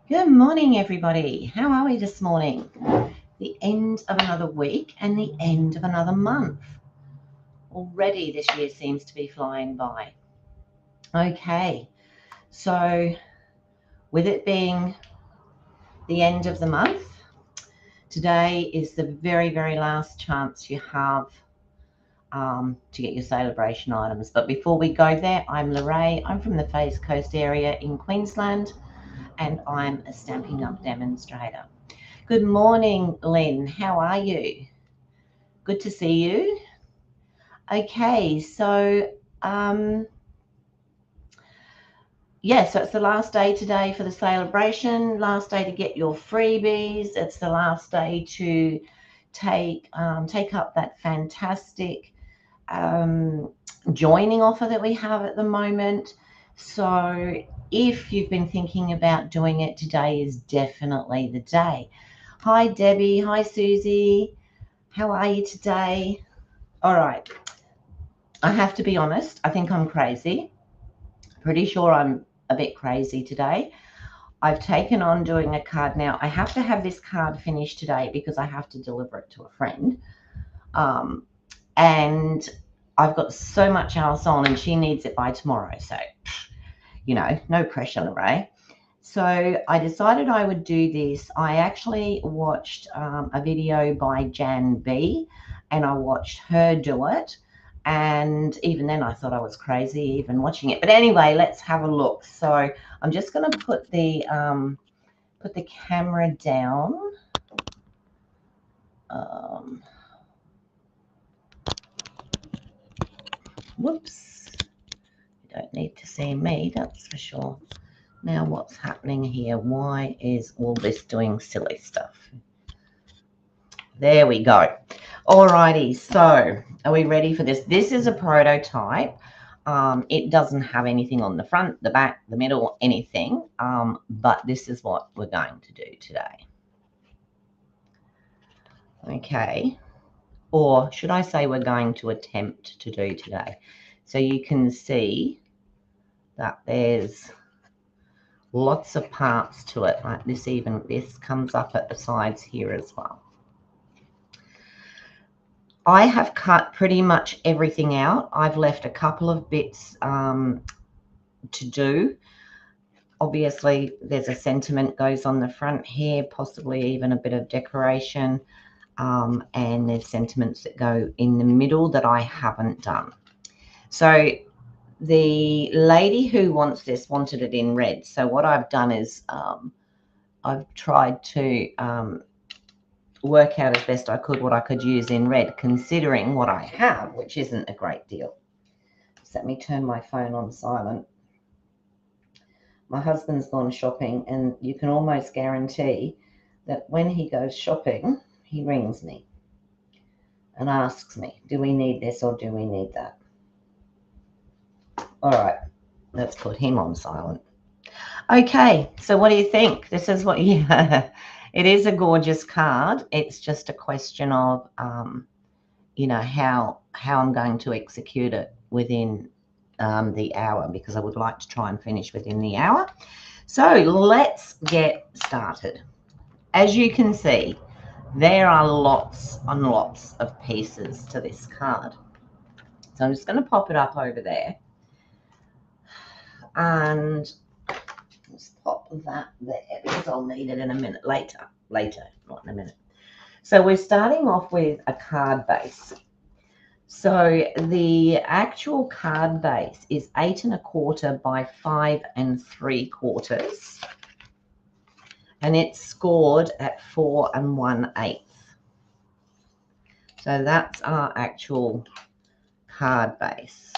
Good morning, everybody. How are we this morning? The end of another week and the end of another month. Already this year seems to be flying by. Okay, so with it being the end of the month, today is the very, very last chance you have to get your celebration items. But before we go there, I'm Lorraine. I'm from the Face Coast area in Queensland, and I'm a Stampin' Up! Demonstrator. Good morning, Lynn. How are you? Good to see you. Okay, so so it's the last day today for the celebration, last day to get your freebies. It's the last day to take up that fantastic joining offer that we have at the moment. So if you've been thinking about doing it, today is definitely the day. Hi, Debbie. Hi, Susie. How are you today? All right. I have to be honest. I think I'm crazy. Pretty sure I'm a bit crazy today. I've taken on doing a card now. I have to have this card finished today because I have to deliver it to a friend. And I've got so much else on and she needs it by tomorrow. So, no pressure, Lorraine. So I decided I would do this. I actually watched a video by Jan B and I watched her do it. And even then I thought I was crazy even watching it. But anyway, let's have a look. So I'm just going to put the camera down. Whoops. You don't need to see me, that's for sure. Now what's happening here? Why is all this doing silly stuff? There we go. Alrighty, so are we ready for this? This is a prototype. It doesn't have anything on the front, the back, the middle, anything. But this is what we're going to do today. Okay. Or should I say we're going to attempt to do today? So you can see that there's lots of parts to it, like this. Even this comes up at the sides here as well. I have cut pretty much everything out. I've left a couple of bits to do. Obviously, there's a sentiment goes on the front here, possibly even a bit of decoration, and there's sentiments that go in the middle that I haven't done. So the lady who wants this wanted it in red. So what I've done is I've tried to work out as best I could what I could use in red, considering what I have, which isn't a great deal. Just let me turn my phone on silent. My husband's gone shopping, and you can almost guarantee that when he goes shopping, he rings me and asks me, do we need this or do we need that? All right, let's put him on silent. Okay, so what do you think? This is what you... It is a gorgeous card. It's just a question of, how I'm going to execute it within the hour, because I would like to try and finish within the hour. So let's get started. As you can see, there are lots and lots of pieces to this card. So I'm just going to pop it up over there. And just pop that there because I'll need it in a minute later, not in a minute. So we're starting off with a card base. So the actual card base is 8 1/4 by 5 3/4, and it's scored at 4 1/8. So that's our actual card base.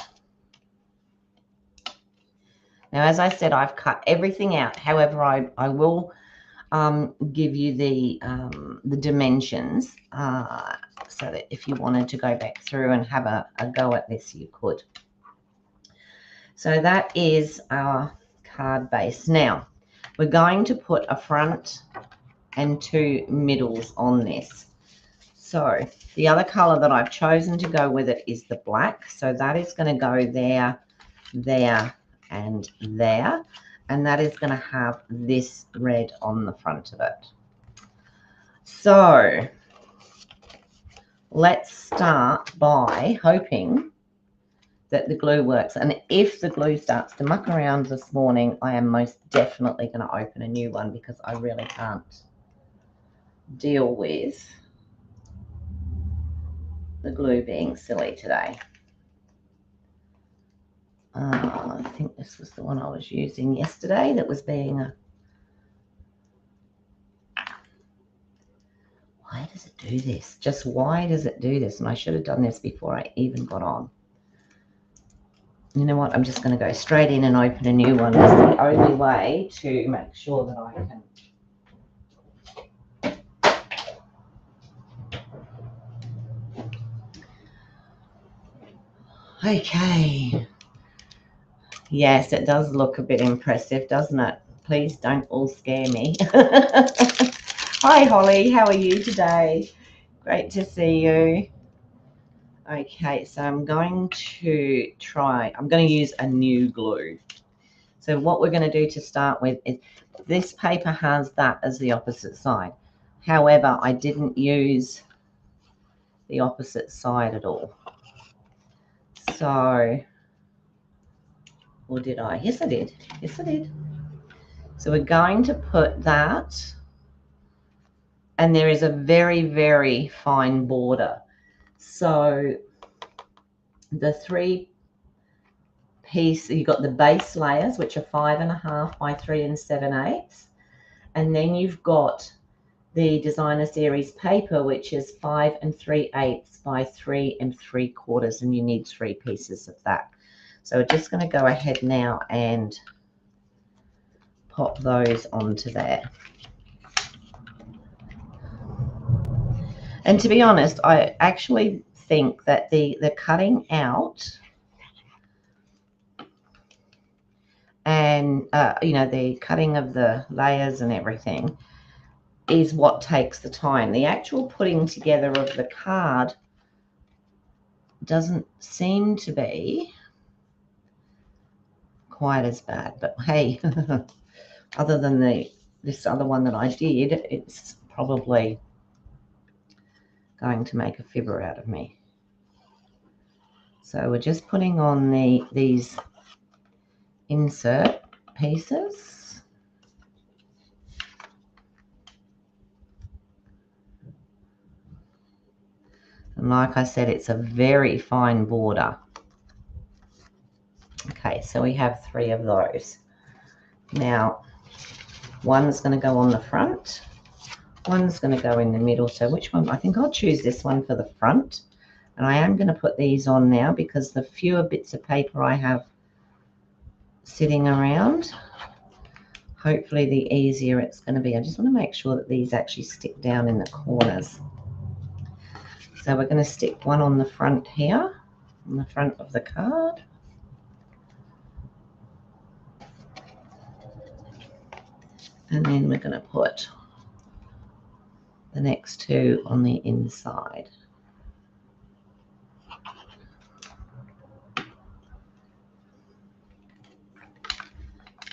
Now, as I said, I've cut everything out. However, I will give you the dimensions so that if you wanted to go back through and have a go at this, you could. So that is our card base. Now, we're going to put a front and 2 middles on this. So the other color that I've chosen to go with it is the black. So that is going to go there, there, and there. and that is going to have this red on the front of it. So let's start by hoping that the glue works. And if the glue starts to muck around this morning, I am most definitely going to open a new one, because I really can't deal with the glue being silly today. I think this was the one I was using yesterday that was being a... Why does it do this? Just why does it do this? And I should have done this before I even got on. You know what? I'm just going to go straight in and open a new one. That's the only way to make sure that I can... Okay. Yes, it does look a bit impressive, doesn't it? Please don't all scare me. Hi, Holly. How are you today? Great to see you. Okay, so I'm going to use a new glue. So what we're going to do to start with is, this paper has that as the opposite side. However, I didn't use the opposite side at all. So, or did I? Yes, I did. Yes, I did. So we're going to put that, and there is a very, very fine border. So the 3-piece, you've got the base layers, which are 5.5 by 3 7/8, and then you've got the Designer Series paper, which is 5 3/8 by 3 3/4, and you need 3 pieces of that. So we're just going to go ahead now and pop those onto there. And to be honest, I actually think that the cutting out and you know, the cutting of the layers and everything is what takes the time. The actual putting together of the card doesn't seem to be quite as bad, but hey, other than this other one that I did, it's probably going to make a fibber out of me. So we're just putting on these insert pieces. And like I said, it's a very fine border. Okay, so we have 3 of those. Now, one's going to go on the front, one's going to go in the middle. So which one? I think I'll choose this one for the front. And I am going to put these on now, because the fewer bits of paper I have sitting around, hopefully the easier it's going to be. I just want to make sure that these actually stick down in the corners. So we're going to stick one on the front here, on the front of the card. And then we're going to put the next 2 on the inside.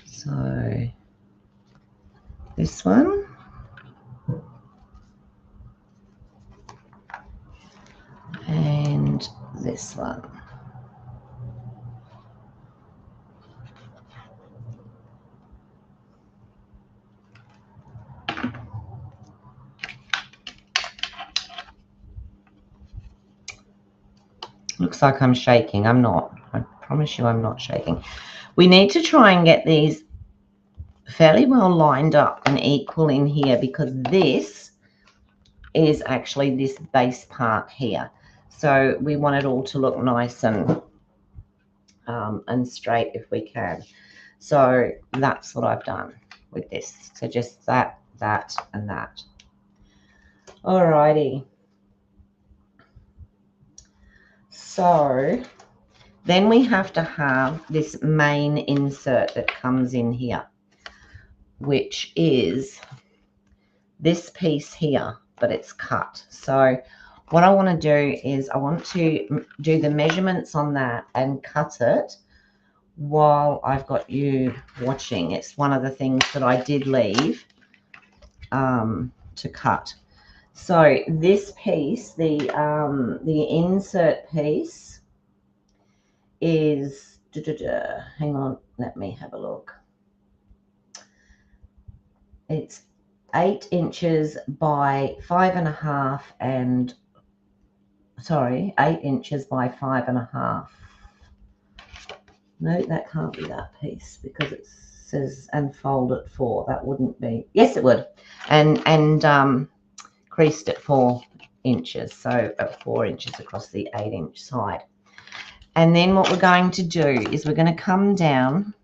So this one, and this one. Looks like I'm shaking. I'm not. I promise you I'm not shaking. We need to try and get these fairly well lined up and equal in here, because this is actually this base part here. So we want it all to look nice and straight if we can. So that's what I've done with this. So just that, that, and that. Alrighty. So then we have to have this main insert that comes in here, which is this piece here, but it's cut. So what I want to do is I want to do the measurements on that and cut it while I've got you watching. It's one of the things that I did leave to cut. So this piece, the insert piece is, hang on, let me have a look. It's 8 inches by 5.5 and, sorry, 8 inches by 5.5. No, that can't be that piece because it says and fold at 4. That wouldn't be. Yes, it would. And creased at 4 inches, so 4 inches across the 8-inch side. And then what we're going to do is we're going to come down.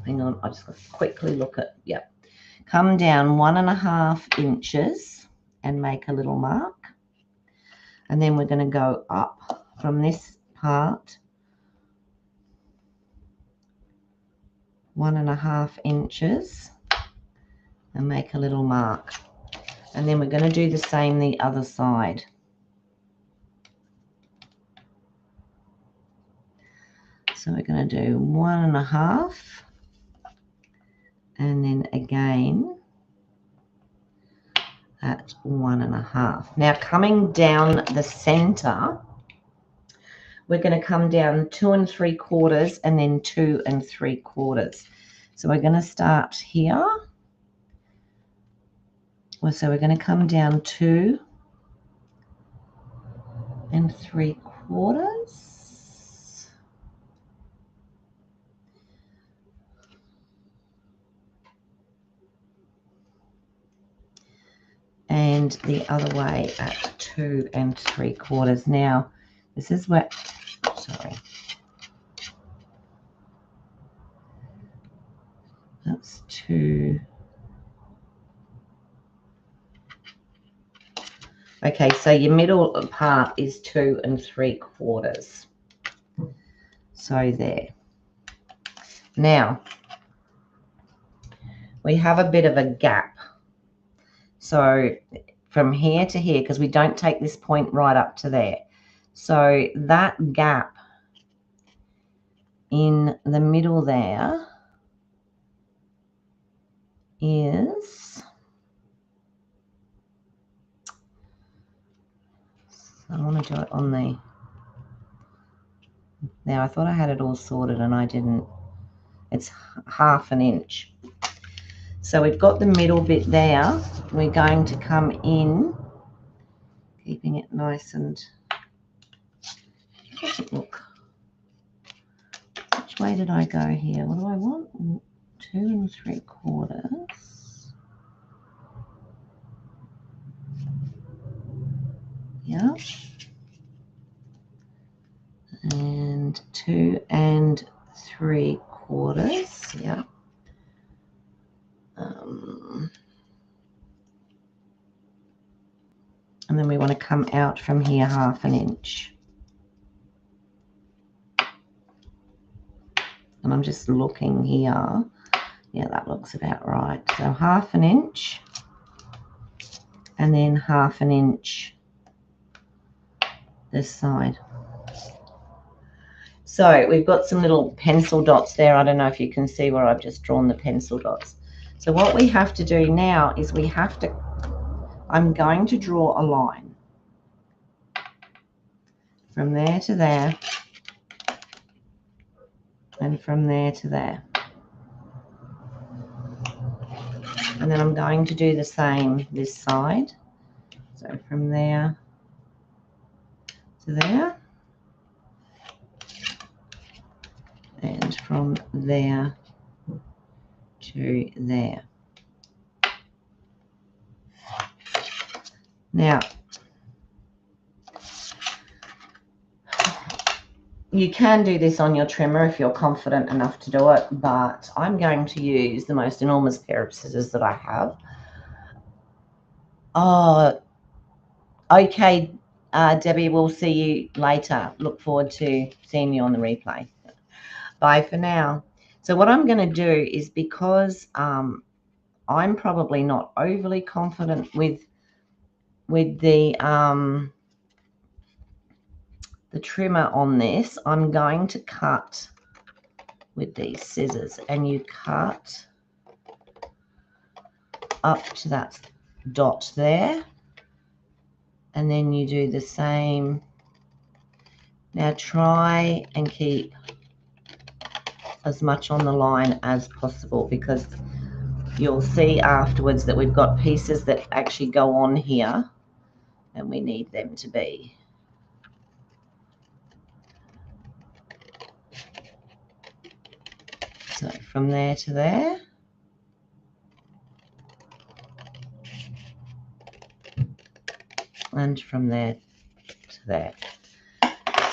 Hang on, I just got to quickly look at, yep. Come down 1.5 inches and make a little mark. And then we're going to go up from this part 1.5 inches and make a little mark. And then we're going to do the same the other side. So we're going to do 1.5 and then again at 1.5. Now coming down the center, we're going to come down 2 3/4 and then 2 3/4. So we're going to start here. So we're going to come down 2 3/4. And the other way at 2 3/4. Now, this is where, sorry, that's 2. Okay, so your middle part is 2 3/4. So there. Now, we have a bit of a gap. So from here to here, because we don't take this point right up to there. So that gap in the middle there is, I want to do it on the, now I thought I had it all sorted and I didn't. It's 1/2 inch. So we've got the middle bit there. We're going to come in, keeping it nice and, look, which way did I go here? What do I want? 2 3/4. Yeah. And 2 3/4. Yeah. And then we want to come out from here 1/2 inch. And I'm just looking here. Yeah, that looks about right. So 1/2 inch and then 1/2 inch this side. So we've got some little pencil dots there. I don't know if you can see where I've just drawn the pencil dots. So what we have to do now is we have to, I'm going to draw a line from there to there and from there to there. And then I'm going to do the same this side. So from there to there and from there to there. Now, you can do this on your trimmer if you're confident enough to do it, but I'm going to use the most enormous pair of scissors that I have. Oh, okay, Debbie, we'll see you later. Look forward to seeing you on the replay. Bye for now. So what I'm going to do is, because I'm probably not overly confident with the the trimmer on this, I'm going to cut with these scissors, and you cut up to that dot there, and then you do the same. Now try and keep as much on the line as possible, because you'll see afterwards that we've got pieces that actually go on here and we need them to be. So from there to there. And from there to there.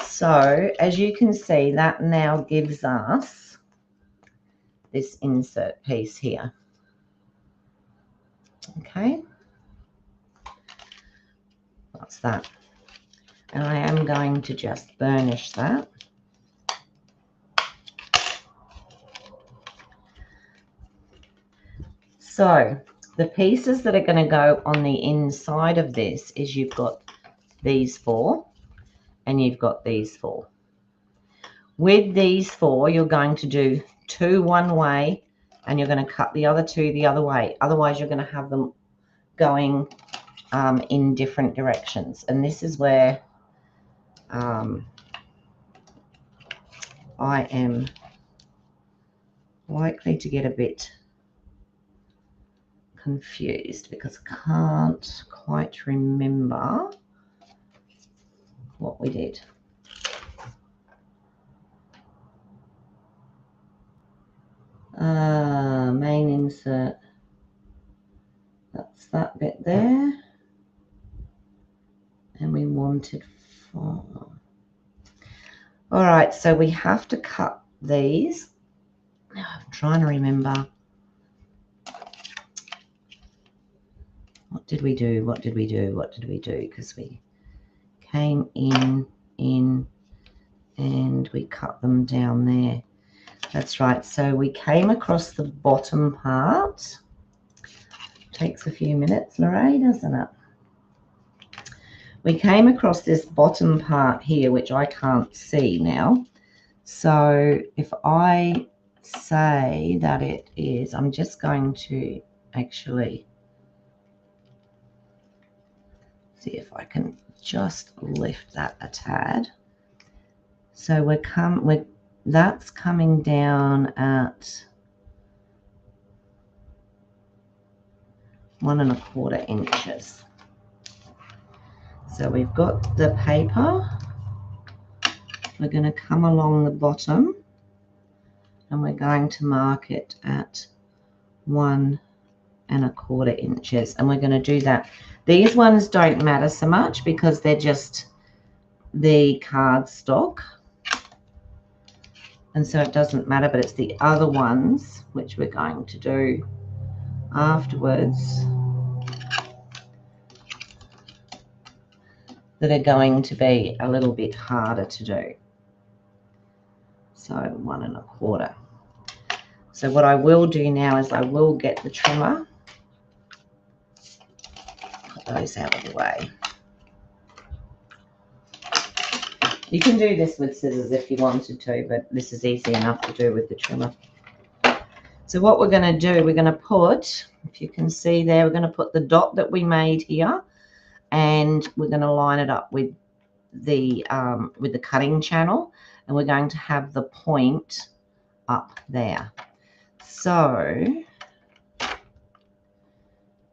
So as you can see, that now gives us this insert piece here. Okay, that's that. And I am going to just burnish that. So the pieces that are going to go on the inside of this is you've got these four and you've got these four. With these four, you're going to do two one way and you're going to cut the other two the other way. Otherwise, you're going to have them going in different directions. And this is where I am likely to get a bit confused because I can't quite remember what we did. Main insert, that's that bit there, and we wanted 4. All right, so we have to cut these. Now I'm trying to remember. What did we do? What did we do? What did we do? Because we came in, and we cut them down there. That's right. So we came across the bottom part. Takes a few minutes, Lorraine, doesn't it? We came across this bottom part here, which I can't see now. So if I say that it is, I'm just going to actually see if I can just lift that a tad. So that's coming down at 1 1/4 inches. So we've got the paper. We're going to come along the bottom and we're going to mark it at 1 1/4 inches. And we're going to do that. These ones don't matter so much because they're just the cardstock. And so it doesn't matter, but it's the other ones which we're going to do afterwards that are going to be a little bit harder to do. So 1 1/4. So what I will do now is I will get the trimmer, put those out of the way. You can do this with scissors if you wanted to, but this is easy enough to do with the trimmer. So what we're going to do, we're going to put, if you can see there, we're going to put the dot that we made here, and we're going to line it up with the cutting channel, and we're going to have the point up there. So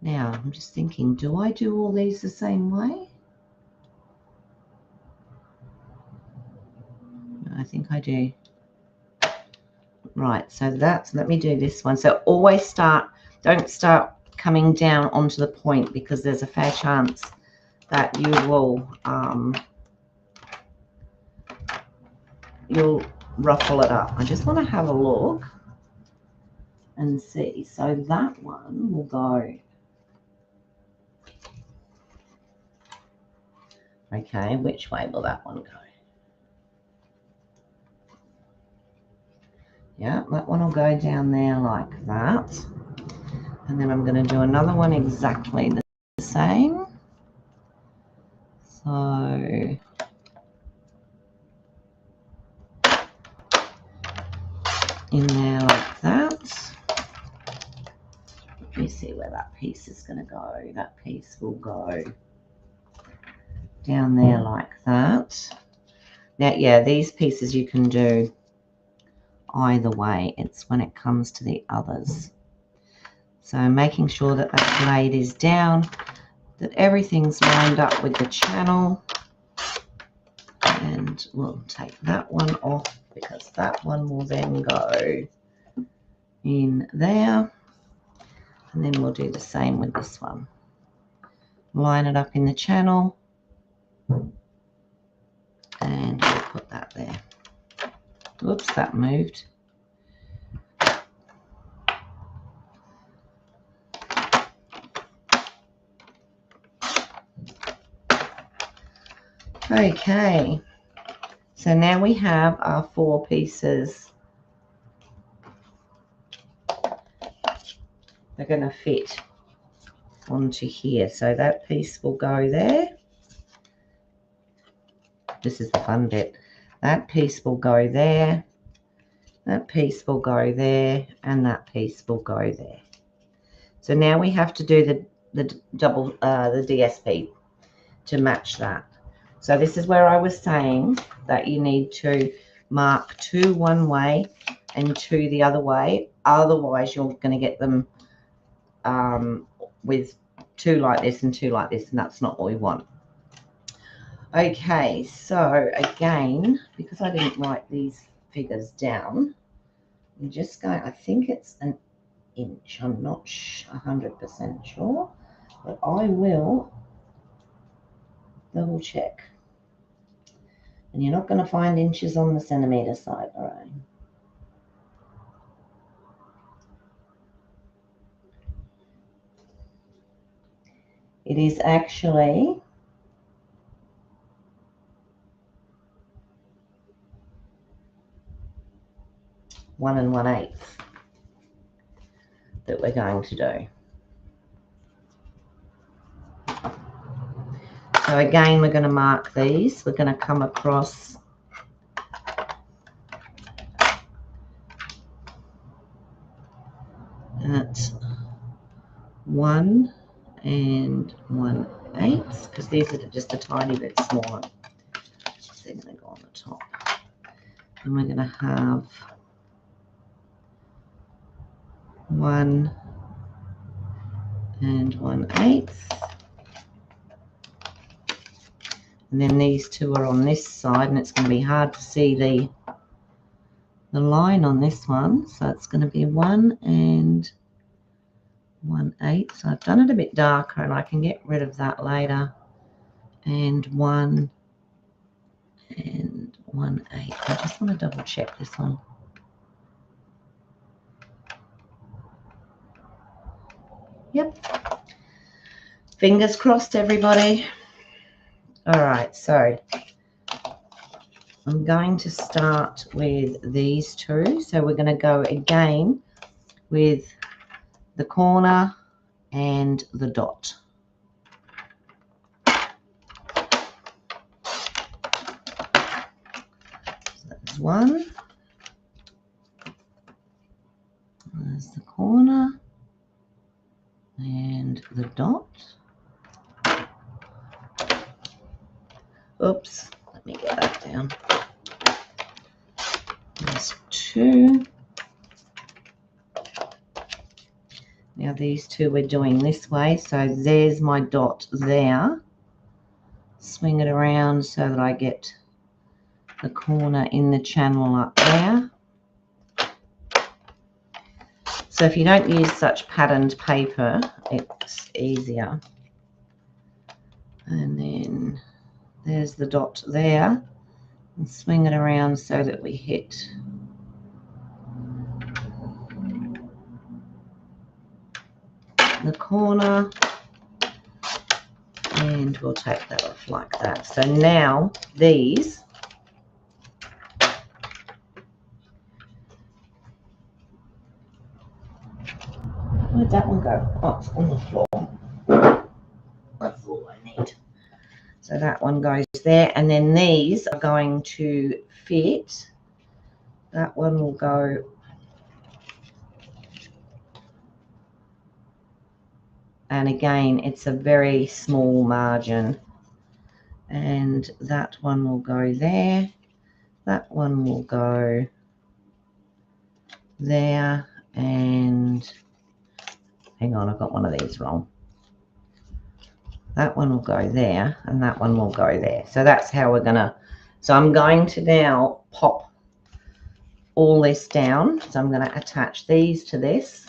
now I'm just thinking, do I do all these the same way? I think I do. Right, so let me do this one. So always don't start coming down onto the point, because there's a fair chance that you will you'll ruffle it up. I just want to have a look and see. So that one will go. Okay, which way will that one go? Yeah, that one will go down there like that. And then I'm going to do another one exactly the same. So in there like that. Let me see where that piece is going to go. That piece will go down there like that. Now, yeah, these pieces you can do either way. It's when it comes to the others. So making sure that that blade is down, that everything's lined up with the channel. And we'll take that one off because that one will then go in there. And then we'll do the same with this one. Line it up in the channel. And we'll put that there. Oops, that moved. Okay, so now we have our 4 pieces. They're going to fit onto here. So that piece will go there. This is the fun bit. That piece will go there. That piece will go there. And that piece will go there. So now we have to do the DSP to match that. So this is where I was saying that you need to mark 2 one way and 2 the other way. Otherwise, you're going to get them with 2 like this and 2 like this, and that's not what we want. Okay, so again, because I didn't write these figures down, I'm just going, I think it's an inch. I'm not 100% sure, but I will double check. And you're not going to find inches on the centimetre side, all right? It is actually 1 1/8 that we're going to do. So again, we're going to mark these. We're going to come across at 1 1/8 because these are just a tiny bit smaller. So they're going to go on the top. And we're going to have 1 1/8. And then these 2 are on this side, and it's going to be hard to see the line on this one. So it's going to be 1 1/8. So I've done it a bit darker, and I can get rid of that later. And 1 1/8. I just want to double check this one. Yep. Fingers crossed, everybody. All right, so I'm going to start with these 2. So we're going to go again with the corner and the dot. So that's 1. There's the corner and the dot. Oops, let me get that down. There's 2. Now these 2 we're doing this way, so there's my dot there. Swing it around so that I get the corner in the channel up there. So if you don't use such patterned paper, it's easier. And then there's the dot there. And swing it around so that we hit the corner, and we'll take that off like that. So now these where'd that one go? Oh, it's on the floor. That's all I need. So that one goes there, and then these are going to fit. That one will go And again, it's a very small margin. And that one will go there. That one will go there. And hang on, I've got one of these wrong. That one will go there, and that one will go there. So that's how we're gonna, so I'm going to now pop all this down. So I'm going to attach these to this.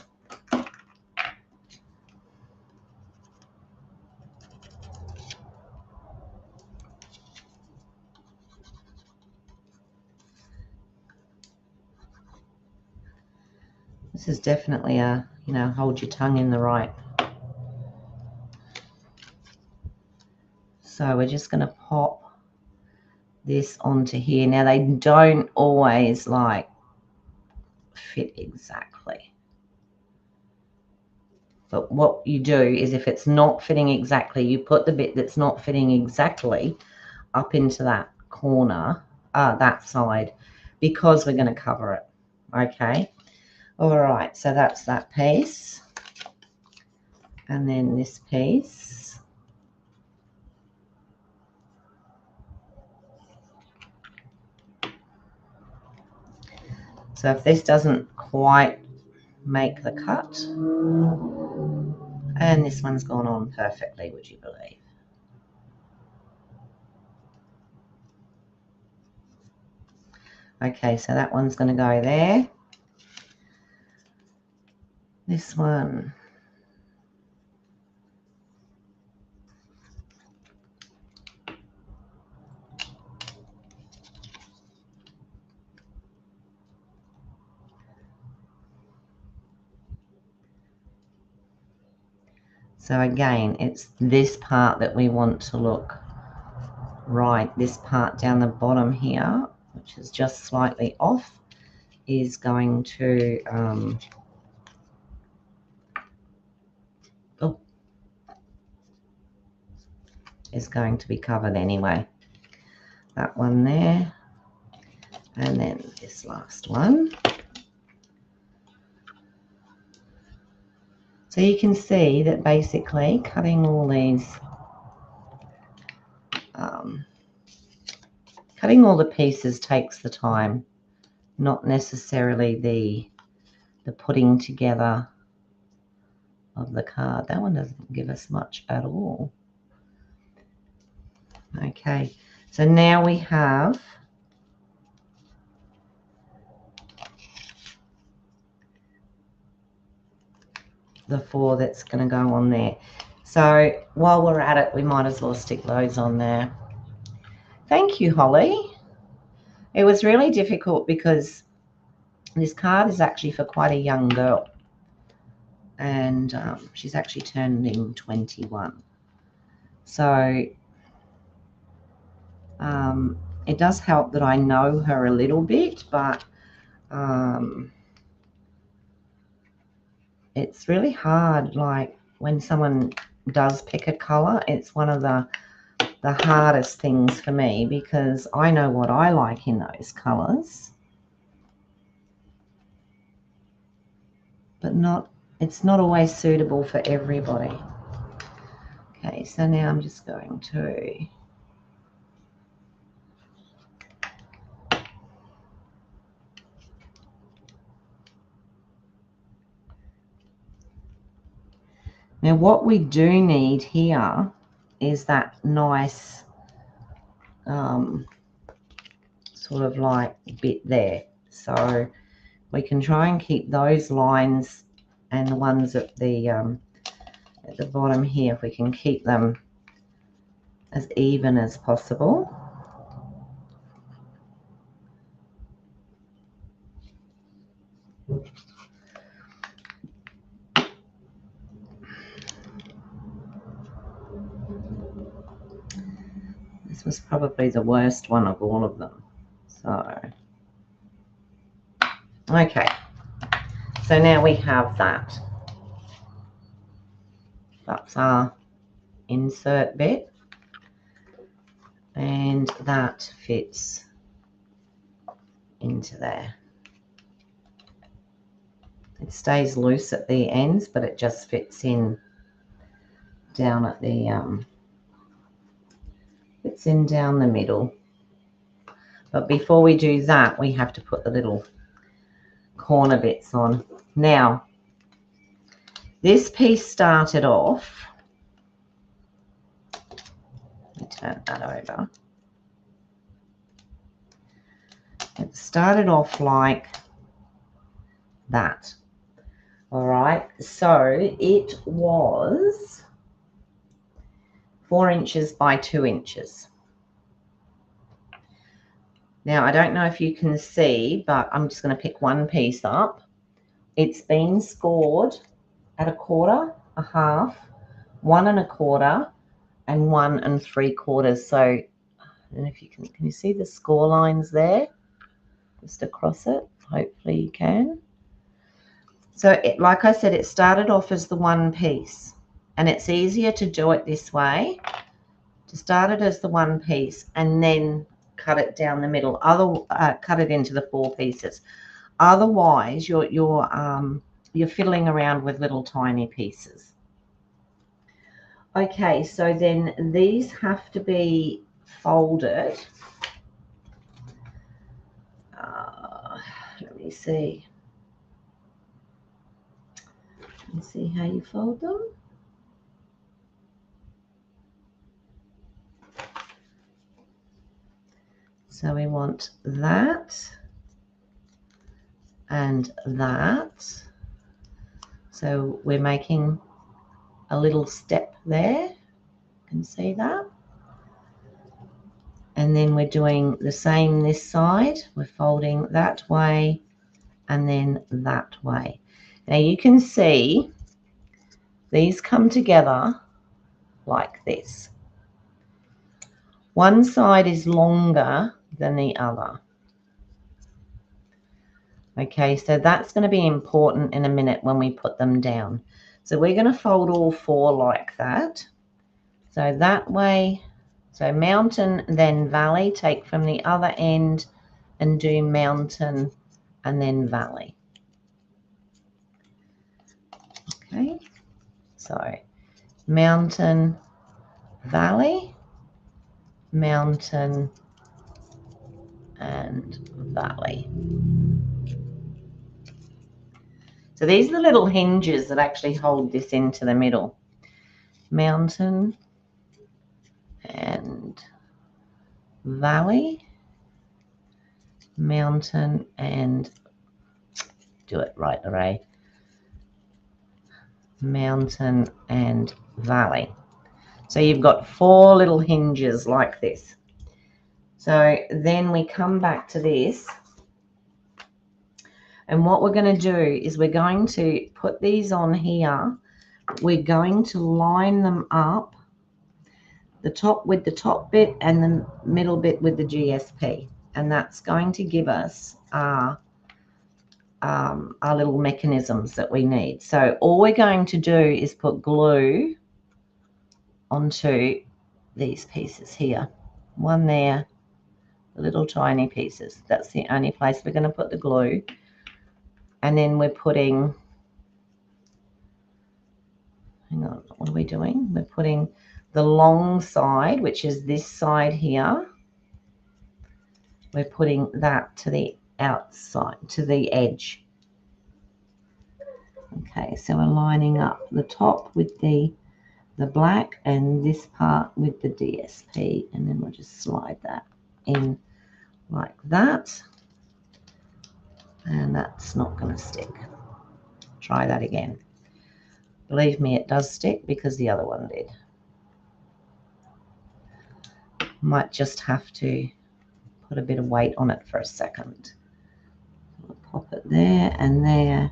This is definitely a, you know, hold your tongue in the right. So we're just going to pop this onto here. Now they don't always like fit exactly. But what you do is if it's not fitting exactly, you put the bit that's not fitting exactly up into that corner, that side, because we're going to cover it. Okay. All right. So that's that piece. And then this piece. So if this doesn't quite make the cut, and this one's gone on perfectly, would you believe? Okay, so that one's going to go there. This one. So again, it's this part that we want to look right. This part down the bottom here, which is just slightly off, is going to is going to be covered anyway. That one there, and then this last one. So you can see that basically cutting all these, cutting all the pieces takes the time, not necessarily the putting together of the card. That one doesn't give us much at all. Okay, so now we have the 4 that's going to go on there. So while we're at it, we might as well stick those on there. Thank you, Holly. It was really difficult because this card is actually for quite a young girl, and she's actually turning 21. So it does help that I know her a little bit, but it's really hard. Like when someone does pick a color, it's one of the hardest things for me because I know what I like in those colors, but it's not always suitable for everybody. Okay, so now I'm just going to now what we do need here is that nice sort of like bit there. So we can try and keep those lines and the ones at the bottom here, if we can keep them as even as possible. This was probably the worst one of all of them. So, okay. So now we have that. That's our insert bit. And that fits into there. It stays loose at the ends, but it just fits in down at the bits in down the middle. But before we do that, we have to put the little corner bits on. Now, this piece started off, let me turn that over. It started off like that. All right, so it was 4 inches by 2 inches. Now, I don't know if you can see, but I'm just going to pick one piece up. It's been scored at 1/4, 1/2, 1 1/4, and 1 3/4. So, I don't know if you can you see the score lines there? Just across it. Hopefully you can. So, like I said, it started off as the one piece, and it's easier to do it this way, to start it as the one piece and then cut it down the middle. Cut it into the 4 pieces. Otherwise, you're fiddling around with little tiny pieces. Okay, so then these have to be folded. Let me see. Let me see how you fold them. So we want that and that. So we're making a little step there. You can see that. And then we're doing the same this side. We're folding that way and then that way. Now you can see these come together like this. One side is longer than the other. Okay, so that's going to be important in a minute when we put them down. So we're going to fold all 4 like that. So that way, so mountain, then valley, take from the other end and do mountain and then valley. Okay, so mountain, valley, mountain, and valley. So these are the little hinges that actually hold this into the middle. Mountain and valley, mountain and, do it right, Lorraine, mountain and valley. So you've got 4 little hinges like this. So then we come back to this, and what we're going to do is we're going to put these on here. We're going to line them up, the top with the top bit and the middle bit with the GSP, and that's going to give us our little mechanisms that we need. So all we're going to do is put glue onto these pieces here. One there, the little tiny pieces. That's the only place we're going to put the glue. And then we're putting, hang on, what are we doing? We're putting the long side, which is this side here. We're putting that to the outside, to the edge. Okay, so we're lining up the top with the black and this part with the DSP, and then we'll just slide that in like that. And that's not going to stick. Try that again. Believe me, it does stick because the other one did. Might just have to put a bit of weight on it for a second. We'll pop it there and there.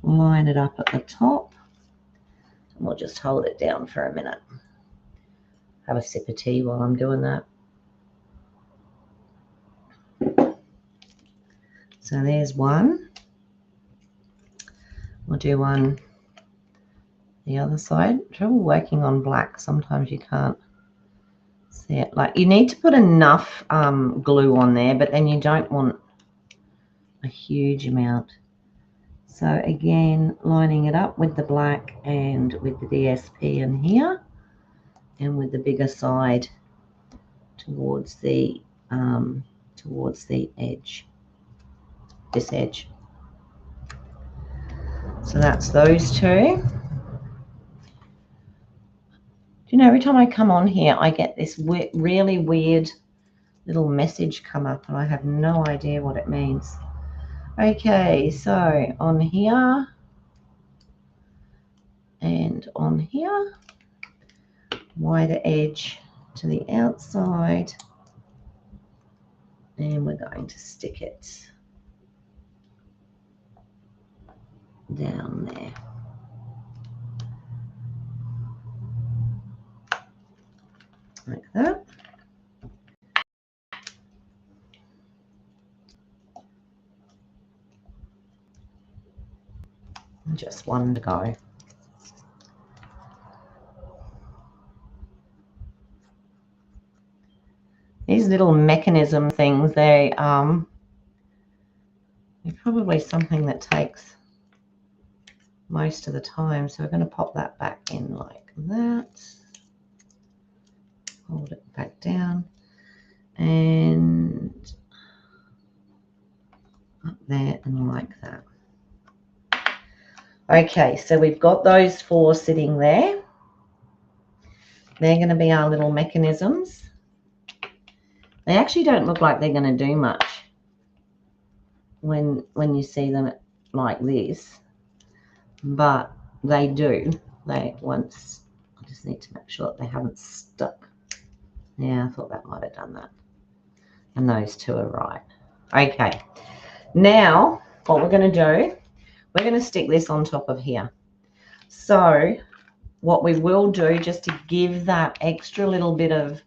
Line it up at the top. And we'll just hold it down for a minute. Have a sip of tea while I'm doing that. So there's one. We'll do one the other side. Trouble working on black. Sometimes you can't see it. Like, you need to put enough glue on there, but then you don't want a huge amount. So again, lining it up with the black and with the DSP in here, and with the bigger side towards the edge, this edge. So that's those two. You know, every time I come on here, I get this really weird little message come up, and I have no idea what it means. Okay, so on here and on here, wider edge to the outside, and we're going to stick it down there. Like that. And just one to go. These little mechanism things, they're probably something that takes most of the time. So we're going to pop that back in like that. Hold it back down and up there and like that. Okay, so we've got those four sitting there. They're going to be our little mechanisms. They actually don't look like they're going to do much when you see them like this, but they do. I just need to make sure that they haven't stuck. Yeah, I thought that might have done that. And those two are right. Okay, now what we're going to do, we're going to stick this on top of here. So what we will do, just to give that extra little bit of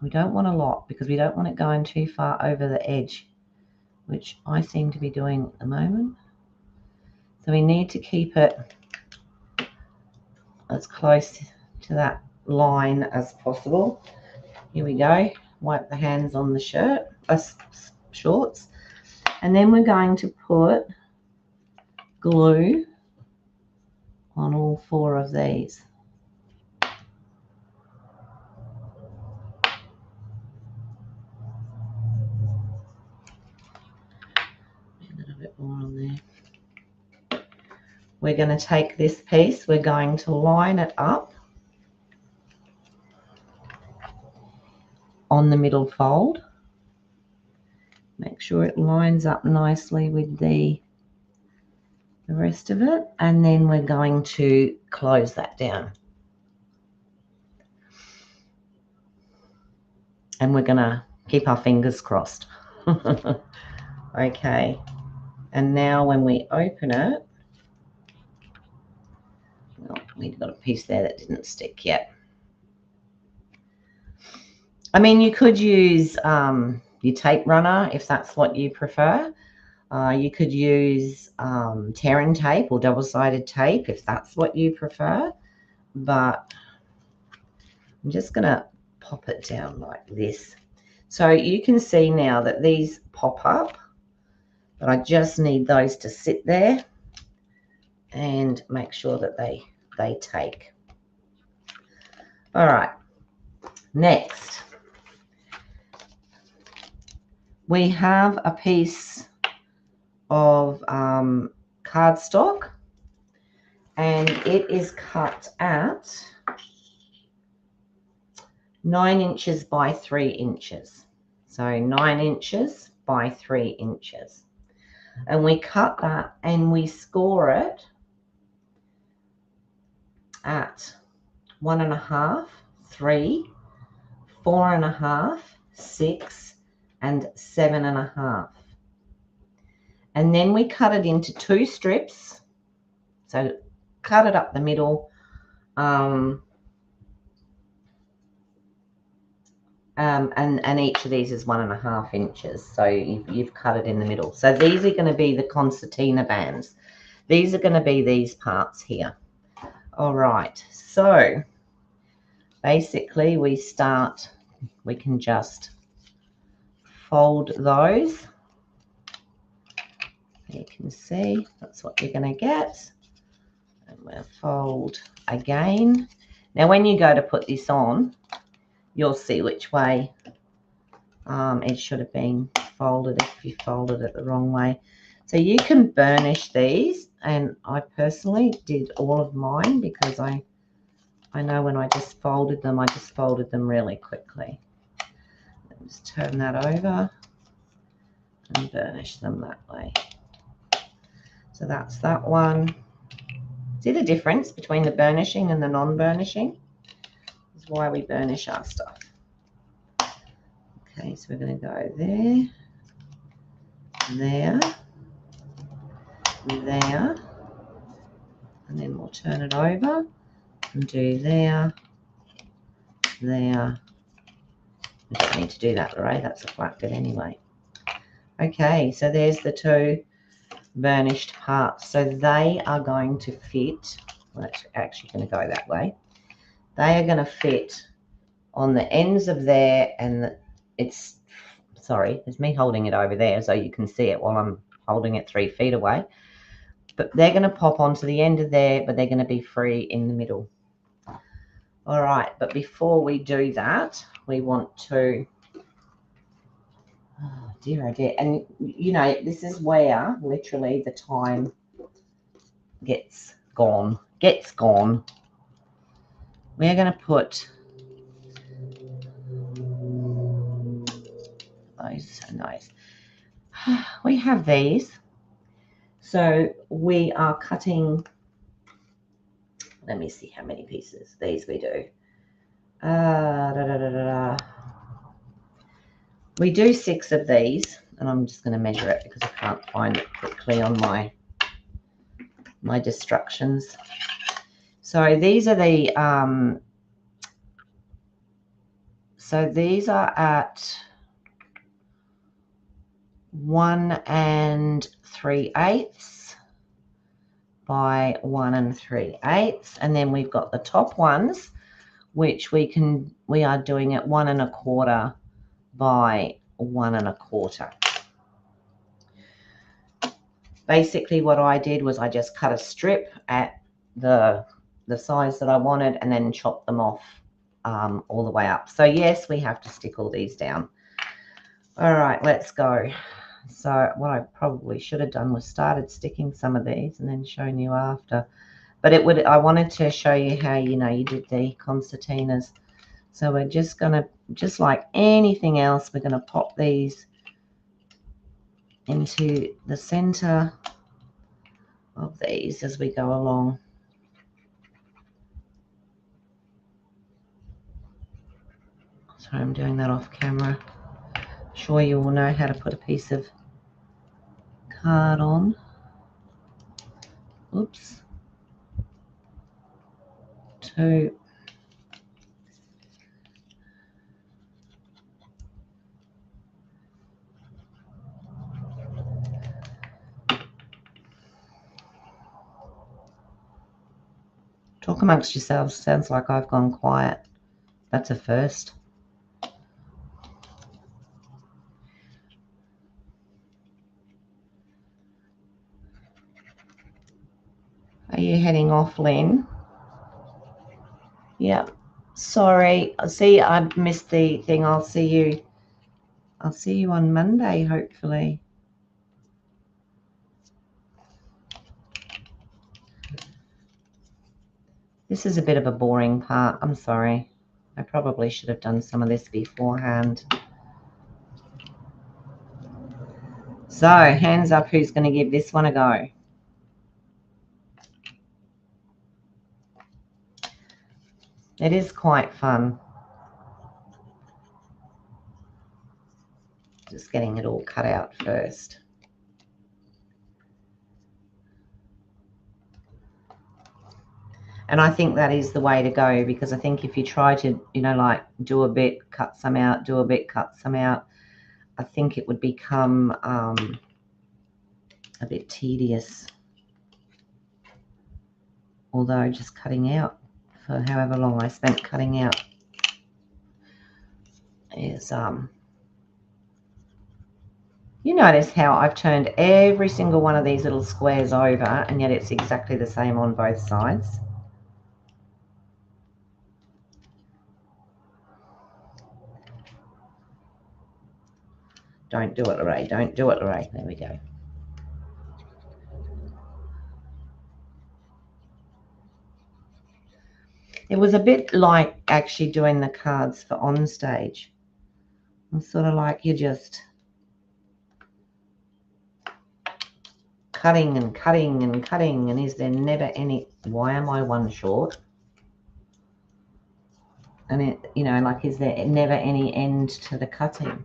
we don't want a lot, because we don't want it going too far over the edge, which I seem to be doing at the moment. So we need to keep it as close to that line as possible. Here we go. Wipe the hands on the shorts. And then we're going to put glue on all four of these. A little bit more on there. We're going to take this piece, we're going to line it up on the middle fold. Make sure it lines up nicely with the rest of it, and then we're going to close that down. And we're going to keep our fingers crossed. Okay, and now when we open it, well, we've got a piece there that didn't stick yet. I mean, you could use your tape runner if that's what you prefer. You could use tear-in tape or double-sided tape if that's what you prefer. But I'm just going to pop it down like this. So you can see now that these pop up, but I just need those to sit there and make sure that they take. All right, next we have a piece of cardstock, and it is cut at 9 inches by 3 inches. So 9 inches by 3 inches. And we cut that and we score it at 1.5, 3, 4.5, 6, and 7.5. And then we cut it into 2 strips. So cut it up the middle. And each of these is 1.5 inches. So you've cut it in the middle. So these are going to be the concertina bands. These are going to be these parts here. All right. So basically we can just fold those. You can see that's what you're going to get. And we'll fold again. Now when you go to put this on, you'll see which way it should have been folded if you folded it the wrong way. So you can burnish these, and I personally did all of mine because I know when I just folded them really quickly. Just turn that over and burnish them that way. So that's that one. See the difference between the burnishing and the non-burnishing? This is why we burnish our stuff. Okay, so we're going to go there, there, there, and then we'll turn it over and do there, there. We don't need to do that, right? That's a flat bit anyway. Okay, so there's the two burnished parts. So they are going to fit, well, it's actually going to go that way. They are going to fit on the ends of there, and it's, sorry, it's me holding it over there so you can see it while I'm holding it 3 feet away. But they're going to pop onto the end of there, but they're going to be free in the middle. All right, but before we do that, we want to, oh dear, and you know, this is where literally the time gets gone. We're going to put those so nice. We have these, so we are cutting. Let me see how many pieces. These we do. We do 6 of these, and I'm just going to measure it because I can't find it quickly on my instructions. So these are the so these are at 1 3/8 by 1 3/8, and then we've got the top ones, which we are doing at 1 1/4 by 1 1/4. Basically what I did was I just cut a strip at the size that I wanted and then chopped them off all the way up. So yes, we have to stick all these down. All right, let's go. So what I probably should have done was started sticking some of these and then shown you after. But I wanted to show you how, you know, you did the concertinas. So we're just going to, just like anything else, we're going to pop these into the center of these as we go along. Sorry, I'm doing that off camera. I'm sure you all know how to put a piece of card on. Oops. 2. Talk amongst yourselves. Sounds like I've gone quiet. That's a first. Are you heading off, Lynn? Yeah. Sorry. See, I missed the thing. I'll see you on Monday, hopefully. This is a bit of a boring part. I'm sorry. I probably should have done some of this beforehand. So, hands up, who's going to give this one a go? It is quite fun. Just getting it all cut out first. And I think that is the way to go, because I think if you try to, you know, like do a bit, cut some out, do a bit, cut some out, I think it would become a bit tedious. Although just cutting out for however long I spent cutting out is You notice how I've turned every single one of these little squares over, and yet it's exactly the same on both sides. Don't do it, Lorraine. Don't do it, Lorraine. There we go. It was a bit like actually doing the cards for on stage. It's sort of like you're just cutting and cutting and cutting, and is there never any, why am I one short? And it, you know, like, is there never any end to the cutting?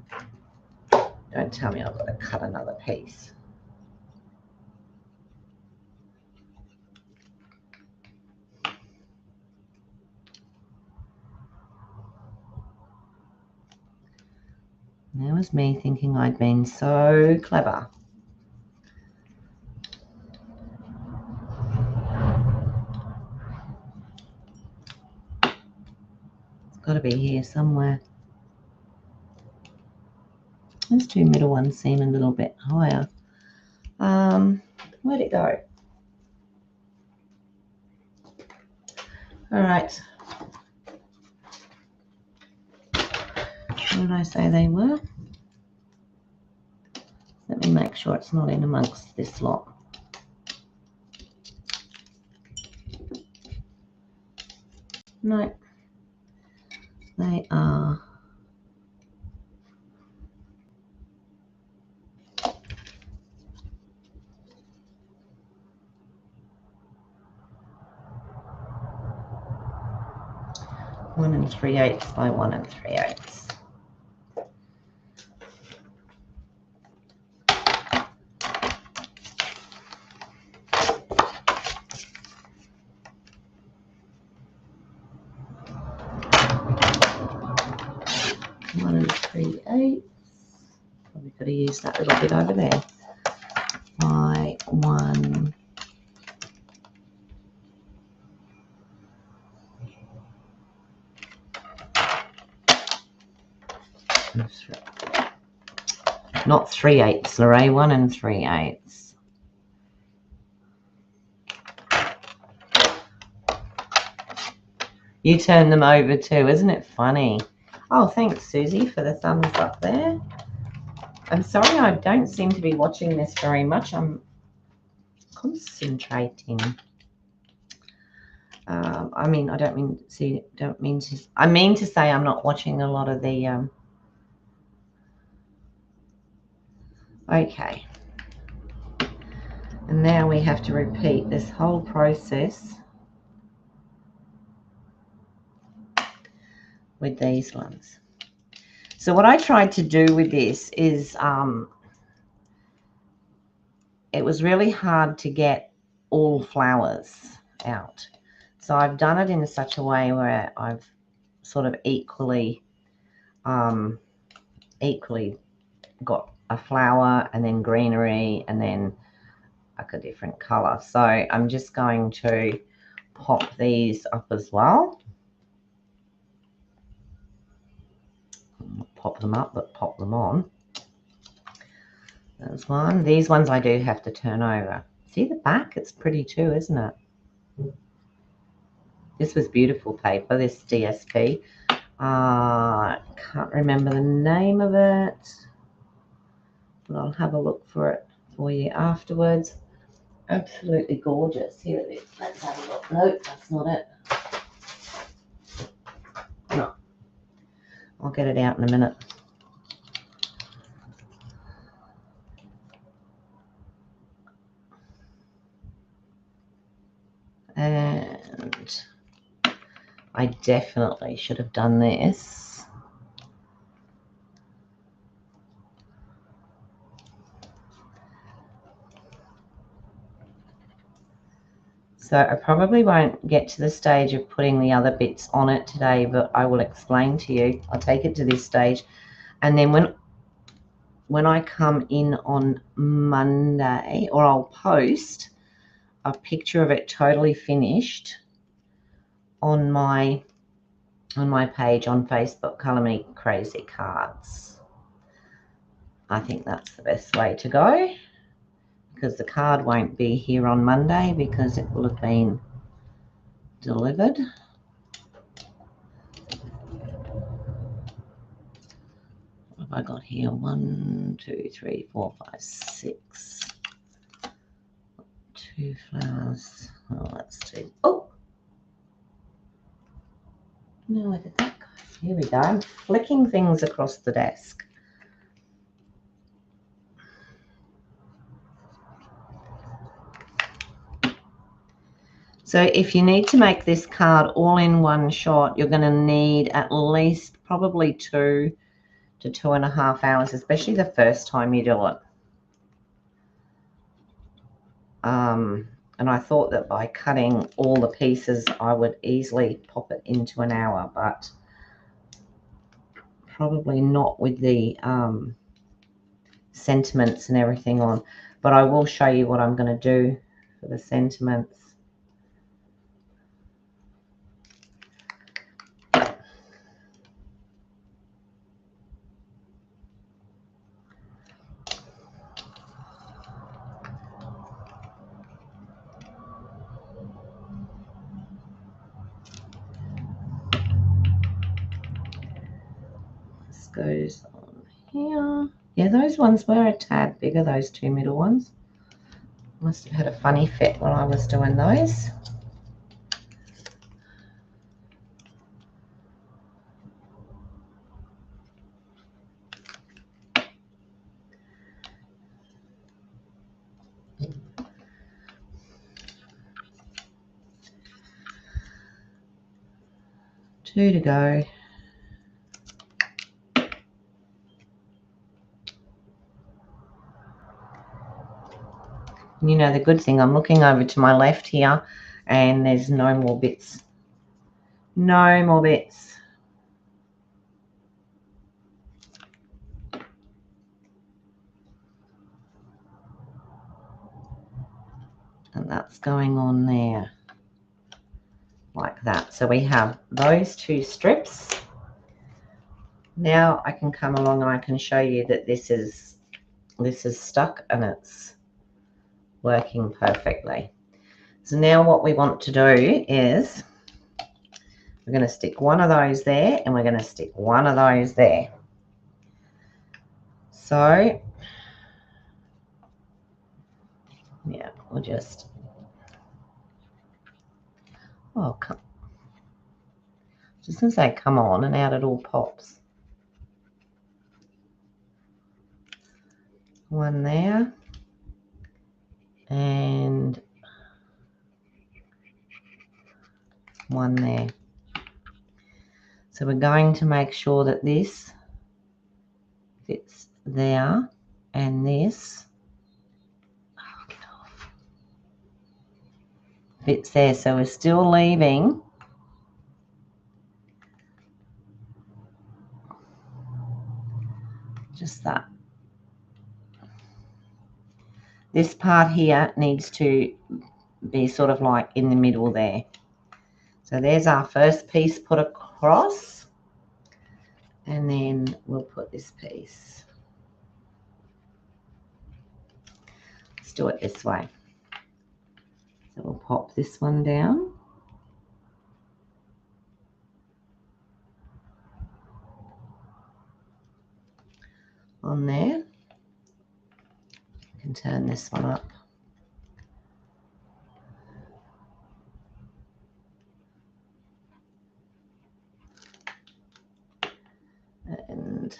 Don't tell me I've got to cut another piece. There was me thinking I'd been so clever. It's got to be here somewhere. Those two middle ones seem a little bit higher. Where'd it go? All right. What did I say they were? Let me make sure it's not in amongst this lot. No, they are. One and 3/8 by 1 3/8. Probably could have used that little bit over there. By 1. Not 3/8, Lorraine. 1 3/8. You turn them over too, isn't it funny? Oh, thanks, Susie, for the thumbs up there. I'm sorry I don't seem to be watching this very much. I'm concentrating. I mean, I don't mean to. I mean to say I'm not watching a lot of the. Okay. And now we have to repeat this whole process with these ones. So what I tried to do with this is it was really hard to get all flowers out. So I've done it in such a way where I've sort of equally got a flower and then greenery and then like a different color. So I'm just going to pop these up as well. Not pop them up, but pop them on. There's one. These ones I do have to turn over. See the back? It's pretty too, isn't it? This was beautiful paper, this DSP. Can't remember the name of it, but I'll have a look for it for you afterwards. Absolutely gorgeous. Here it is. Let's have a look. Nope, that's not it. No. I'll get it out in a minute. And I definitely should have done this. So I probably won't get to the stage of putting the other bits on it today, but I will explain to you. I'll take it to this stage. And then when I come in on Monday, or I'll post a picture of it totally finished on my page on Facebook, Colour Me Crazy Cards. I think that's the best way to go, because the card won't be here on Monday because it will have been delivered. What have I got here? 1, 2, 3, 4, 5, 6. 2 flowers. Oh, let's do. Oh! No, where did that go? Here we go. I'm flicking things across the desk. So if you need to make this card all in one shot, you're going to need at least probably 2 to 2.5 hours, especially the first time you do it. And I thought that by cutting all the pieces, I would easily pop it into an hour, but probably not with the sentiments and everything on. But I will show you what I'm going to do for the sentiments. This goes on here. Yeah, those ones were a tad bigger, those 2 middle ones. Must have had a funny fit when I was doing those. Two to go. You know, the good thing, I'm looking over to my left here and there's no more bits. No more bits. And that's going on there like that. So we have those 2 strips. Now I can come along and I can show you that this is stuck and it's working perfectly. So now what we want to do is we're going to stick one of those there and we're going to stick one of those there. So yeah, we'll just, oh, come, just going to say come on, and out it all pops. One there and one there. So we're going to make sure that this fits there and this fits there. So we're still leaving just that. This part here needs to be sort of like in the middle there. So there's our first piece put across, and then we'll put this piece. Let's do it this way. So we'll pop this one down. On there. You can turn this one up. And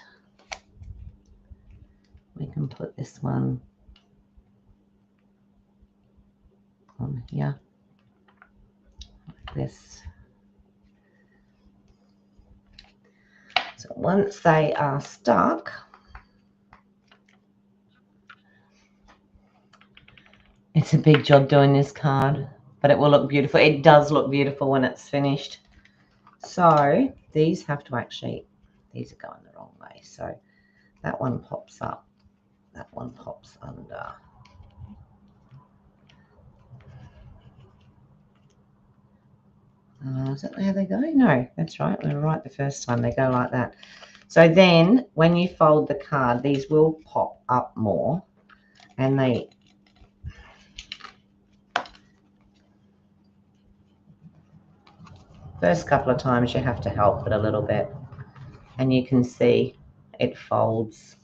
we can put this one on here like this. So once they are stuck, it's a big job doing this card, but it will look beautiful. It does look beautiful when it's finished. So these have to actually, these are going the wrong way. So that one pops up, that one pops under. Is that how they go? No, that's right. We were right the first time. They go like that. So then when you fold the card, these will pop up more, and they first couple of times you have to help it a little bit, and you can see it folds.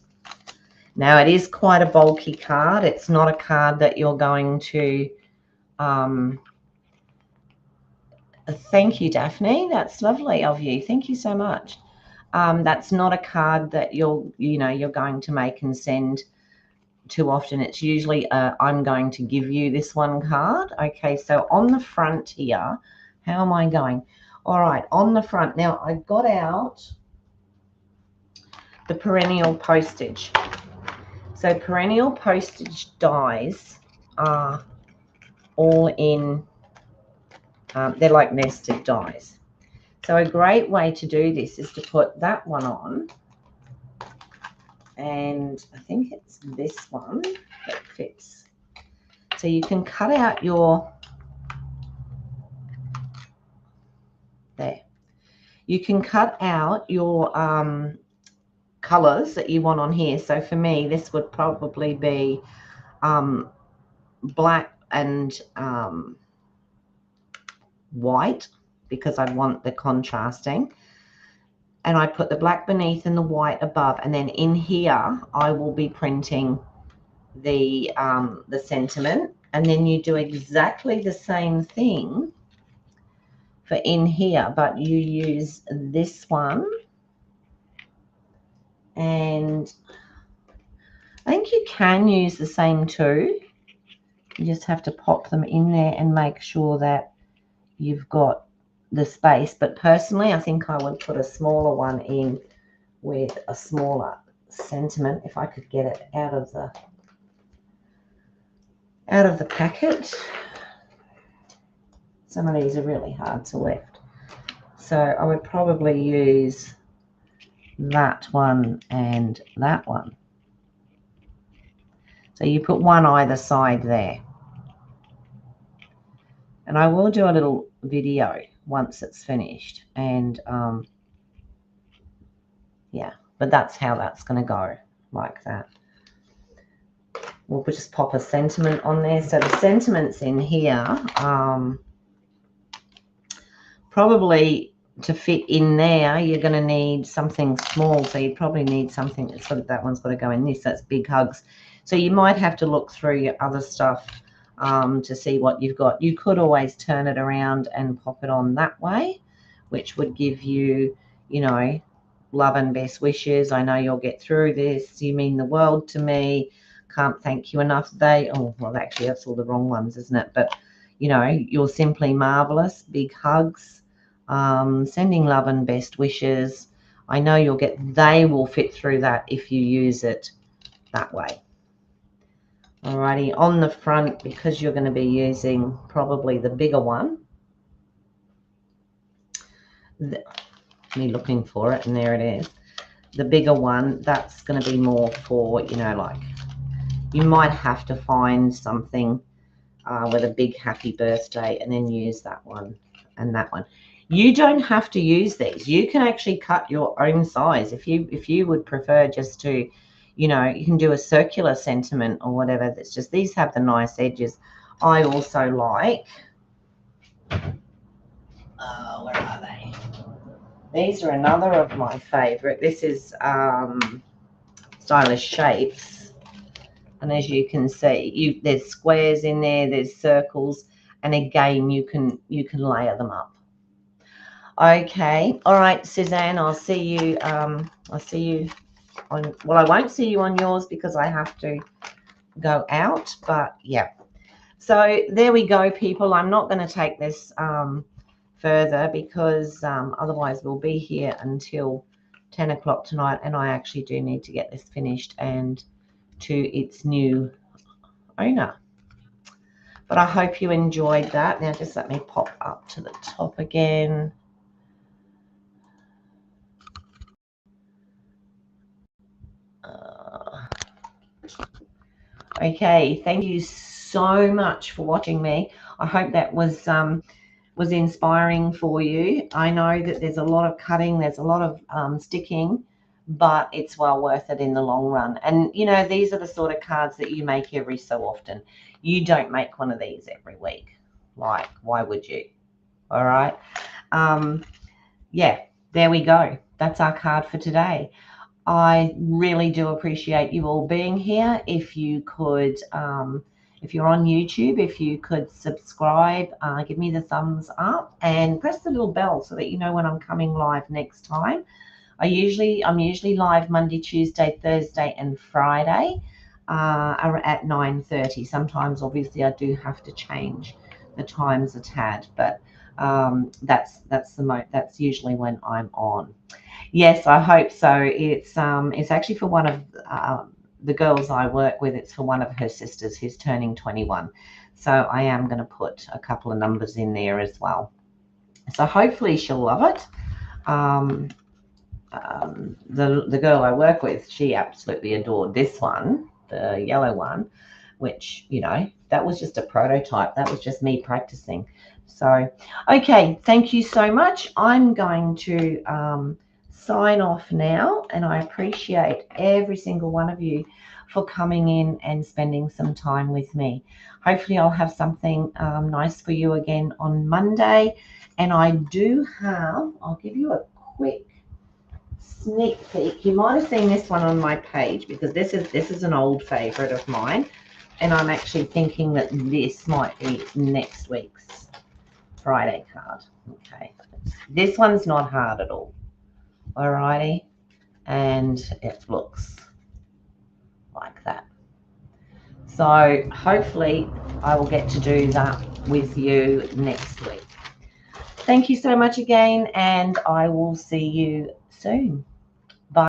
Now it is quite a bulky card. It's not a card that you're going to thank you, Daphne. That's lovely of you. Thank you so much. That's not a card that you're going to make and send too often. It's usually I'm going to give you this one card. Okay, so on the front here, how am I going? All right, on the front. Now I got out the perennial postage. So perennial postage dies are all in, they're like nested dies. So a great way to do this is to put that one on, and I think it's this one that fits. So you can cut out your, there. You can cut out your colors that you want on here. So for me, this would probably be black and white, because I want the contrasting. And I put the black beneath and the white above, and then in here I will be printing the sentiment, and then you do exactly the same thing for in here, but you use this one, and I think you can use the same two. You just have to pop them in there and make sure that you've got the space. But personally, I think I would put a smaller one in with a smaller sentiment, if I could get it out of the packet. Some of these are really hard to lift. So I would probably use that one and that one. So you put one either side there. And I will do a little video once it's finished. And yeah, but that's how that's going to go, like that. We'll just pop a sentiment on there. So the sentiment's in here. Probably to fit in there, you're going to need something small. So you probably need something that's sort of, that one's got to go in this. That's big hugs. So you might have to look through your other stuff to see what you've got. You could always turn it around and pop it on that way, which would give you, you know, love and best wishes. I know you'll get through this. You mean the world to me. Can't thank you enough. Oh, well, actually, that's all the wrong ones, isn't it? But, you know, you're simply marvelous. Big hugs. Sending love and best wishes. I know you'll get, they will fit through that if you use it that way. Alrighty, on the front, because you're going to be using probably the bigger one. Me looking for it, and there it is. The bigger one, that's going to be more for, you know, like, you might have to find something with a big happy birthday and then use that one and that one. You don't have to use these. You can actually cut your own size if you would prefer just to, you know, you can do a circular sentiment or whatever. That's just, these have the nice edges. I also like, where are they? These are another of my favorite. This is Stylish Shapes, and as you can see, there's squares in there, there's circles, and again you can layer them up. Okay, all right, Suzanne, I'll see you on, well, I won't see you on yours because I have to go out, but yeah. So there we go, people. I'm not going to take this further because otherwise we'll be here until 10 o'clock tonight, and I actually do need to get this finished and to its new owner. But I hope you enjoyed that. Now just let me pop up to the top again. Okay, thank you so much for watching me. I hope that was inspiring for you. I know that there's a lot of cutting, there's a lot of sticking, but it's well worth it in the long run. And, you know, these are the sort of cards that you make every so often. You don't make one of these every week. Like, why would you? All right. Yeah, there we go. That's our card for today. I really do appreciate you all being here. If you could, if you're on YouTube, if you could subscribe, give me the thumbs up and press the little bell so that you know when I'm coming live next time. I'm usually live Monday, Tuesday, Thursday, and Friday at 9:30. Sometimes, obviously, I do have to change the times a tad, but that's usually when I'm on. Yes, I hope so. It's actually for one of the girls I work with. It's for one of her sisters who's turning 21. So I am going to put a couple of numbers in there as well. So hopefully she'll love it. The girl I work with, she absolutely adored this one, the yellow one, which, you know, that was just a prototype. That was just me practicing. So, okay, thank you so much. I'm going to sign off now, and I appreciate every single one of you for coming in and spending some time with me. Hopefully I'll have something nice for you again on Monday. And I do have, I'll give you a quick sneak peek. You might have seen this one on my page because this is an old favorite of mine, and I'm actually thinking that this might be next week's Friday card. Okay, this one's not hard at all. Alrighty, and it looks like that. So hopefully I will get to do that with you next week. Thank you so much again, and I will see you soon.